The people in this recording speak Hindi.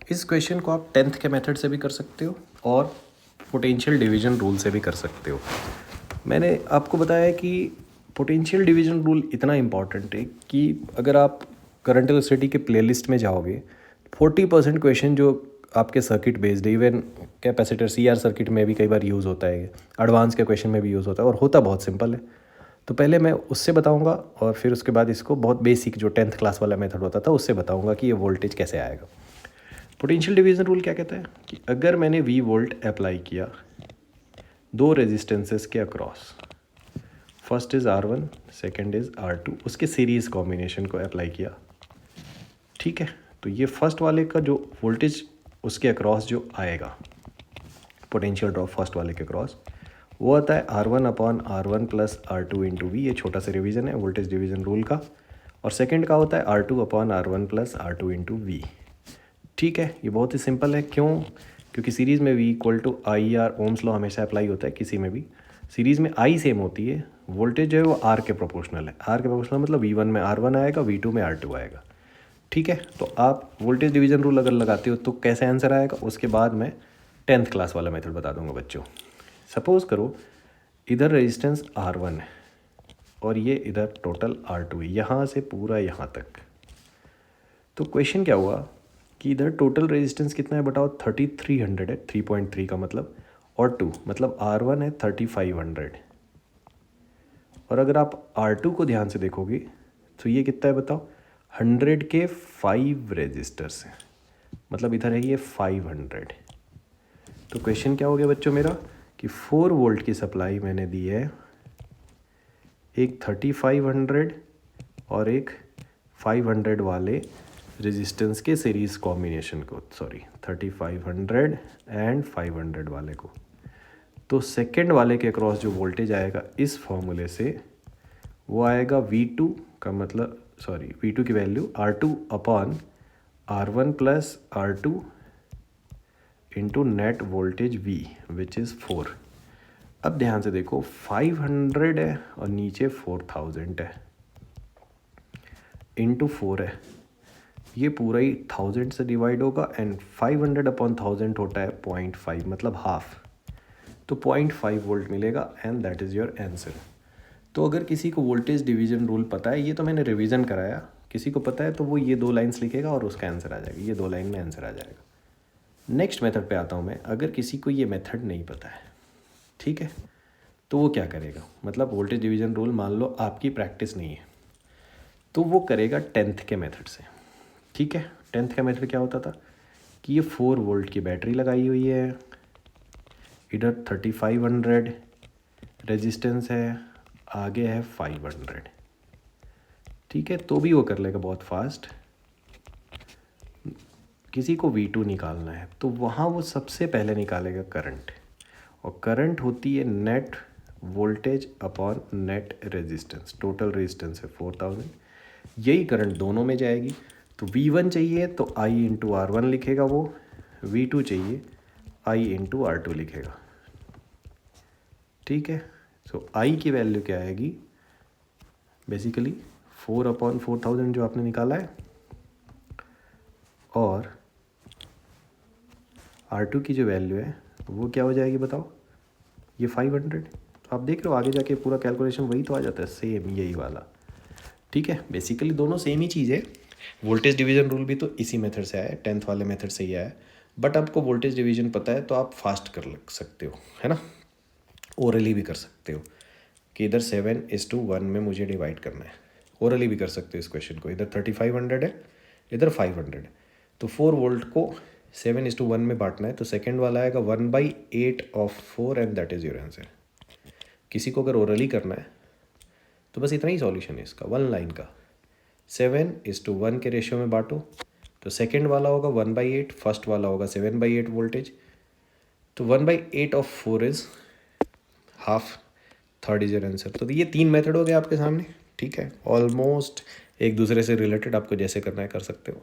इस क्वेश्चन को आप 10th के मेथड से भी कर सकते हो और पोटेंशियल डिवीजन रूल से भी कर सकते हो। मैंने आपको बताया कि पोटेंशियल डिवीजन रूल इतना इम्पॉर्टेंट है कि अगर आप करंट इलेक्ट्रिसिटी के प्लेलिस्ट में जाओगे 40% क्वेश्चन जो आपके circuit based, even capacitor CR circuit में भी कई बार यूज़ होता है, एडवांस के क्वेश्चन में भी यूज़ होता है और होता बहुत सिंपल है। तो पहले मैं उससे बताऊंगा और फिर उसके बाद इसको बहुत बेसिक जो 10th क्लास वाला मेथड होता था उससे बताऊंगा कि ये वोल्टेज कैसे आएगा। पोटेंशियल डिवीजन रूल क्या कहता है कि अगर मैंने V वोल्ट अप्लाई किया दो रेजिस्टेंसेस के across, first is R1, second is R2, उसके सीरीज़ कॉम्बिनेशन को अप्लाई किया, ठीक है, तो ये फर्स्ट वाले का जो वोल्टेज उसके अक्रॉस जो आएगा, पोटेंशियल ड्रॉप फर्स्ट वाले के अक्रॉस, वो आता है R1/R1 plus R2 into V। ये छोटा सा रिवीजन है वोल्टेज डिवीजन रूल का। और सेकंड का होता है R2/R1 plus R2 into V। ठीक है, ये बहुत ही सिंपल है। क्यों? क्योंकि सीरीज़ में V equal to IR, Ohm's law हमेशा अप्लाई होता है किसी में भी। सीरीज़ में I सेम होती है, वोल्टेज जो है वो R के प्रोपोर्शनल है। R के प्रोपोर्शनल मतलब V1 में R1 आएगा, V2 में R2 आएगा। ठीक है, तो आप वोल्टेज डिवीजन रूल अगर लगाते हो तो कैसे आंसर आएगा, उसके बाद मैं 10th क्लास वाला मेथड बता दूंगा बच्चों। सपोज करो इधर रेजिस्टेंस R1 है और ये इधर टोटल R2 है, यहाँ से पूरा यहाँ तक। तो क्वेश्चन क्या हुआ कि इधर टोटल रेजिस्टेंस कितना है बताओ, 3300 है, 3.3 का मतलब, और 2 मतलब R1 है 3500। और अगर आप R2 को ध्यान से देखोगे तो ये कितना है बताओ, 100 के 5 रेजिस्टर्स हैं, मतलब इधर है ये 500। तो क्वेश्चन क्या हो गया बच्चों मेरा कि 4 वोल्ट की सप्लाई मैंने दी है, एक 3500 और एक 500 वाले रेजिस्टेंस के सीरीज़ कॉम्बिनेशन को, सॉरी 3500 एंड 500 वाले को। तो सेकंड वाले के अक्रॉस जो वोल्टेज आएगा इस फॉर्मूले से वो आएगा V2 का मतलब, सॉरी V2 की value R2/R1 plus R2 into net voltage V which is 4। अब ध्यान से देखो 500 है और नीचे 4000 है, इंटू 4 है, ये पूरा ही 1000 से डिवाइड होगा एंड 500/1000 होता है 0.5 मतलब हाफ, तो 0.5 वोल्ट मिलेगा and that is your answer. तो अगर किसी को वोल्टेज डिवीजन रूल पता है, ये तो मैंने रिवीजन कराया, किसी को पता है तो वो ये 2 लाइन्स लिखेगा और उसका आंसर आ जाएगा, ये 2 लाइन में आंसर आ जाएगा। नेक्स्ट मेथड पे आता हूँ मैं। अगर किसी को ये मेथड नहीं पता है, ठीक है, तो वो क्या करेगा, मतलब वोल्टेज डिवीजन रूल मान लो आपकी प्रैक्टिस नहीं है तो वो करेगा 10th के मेथड से। ठीक है, 10th का मेथड क्या होता था कि ये 4 वोल्ट की बैटरी लगाई हुई है, इधर 3500 रेजिस्टेंस है, आगे है 500। ठीक है, तो भी वो कर लेगा बहुत फास्ट। किसी को V2 निकालना है तो वहाँ वो सबसे पहले निकालेगा करंट, और करंट होती है net voltage upon net resistance. Total resistance है 4000, यही करंट दोनों में जाएगी। तो V1 चाहिए तो I इंटू R1 लिखेगा वो, V2 चाहिए I इंटू R2 लिखेगा। ठीक है, सो I की वैल्यू क्या आएगी, बेसिकली 4/4000 जो आपने निकाला है, और R2 की जो वैल्यू है वो क्या हो जाएगी बताओ, ये 500। तो आप देख रहे हो आगे जाके पूरा कैलकुलेशन वही तो आ जाता है, सेम यही वाला। ठीक है, बेसिकली दोनों सेम ही चीज़ है। वोल्टेज डिवीजन रूल भी तो इसी मेथड से आया है, 10th वाले मेथड से ही आया है। बट आपको वोल्टेज डिवीजन पता है तो आप फास्ट कर सकते हो, है ना, ओरली भी कर सकते हो कि इधर 7:1 में मुझे डिवाइड करना है, ओरली भी कर सकते हो इस क्वेश्चन को। इधर 3500 है, इधर 500 है, तो 4 वोल्ट को 7:1 में बांटना है, तो सेकेंड वाला आएगा 1/8 of 4 and that is your answer. किसी को अगर ओरली करना है तो बस इतना ही सॉल्यूशन है इसका, 1 लाइन का। 7:1 के रेशियो में बांटो, तो सेकेंड वाला होगा 1/8, फर्स्ट वाला होगा 7/8 वोल्टेज, तो 1/8 of 4 is half, third is your answer. तो ये 3 मेथड हो गए आपके सामने। ठीक है, ऑलमोस्ट एक दूसरे से रिलेटेड, आपको जैसे करना है कर सकते हो।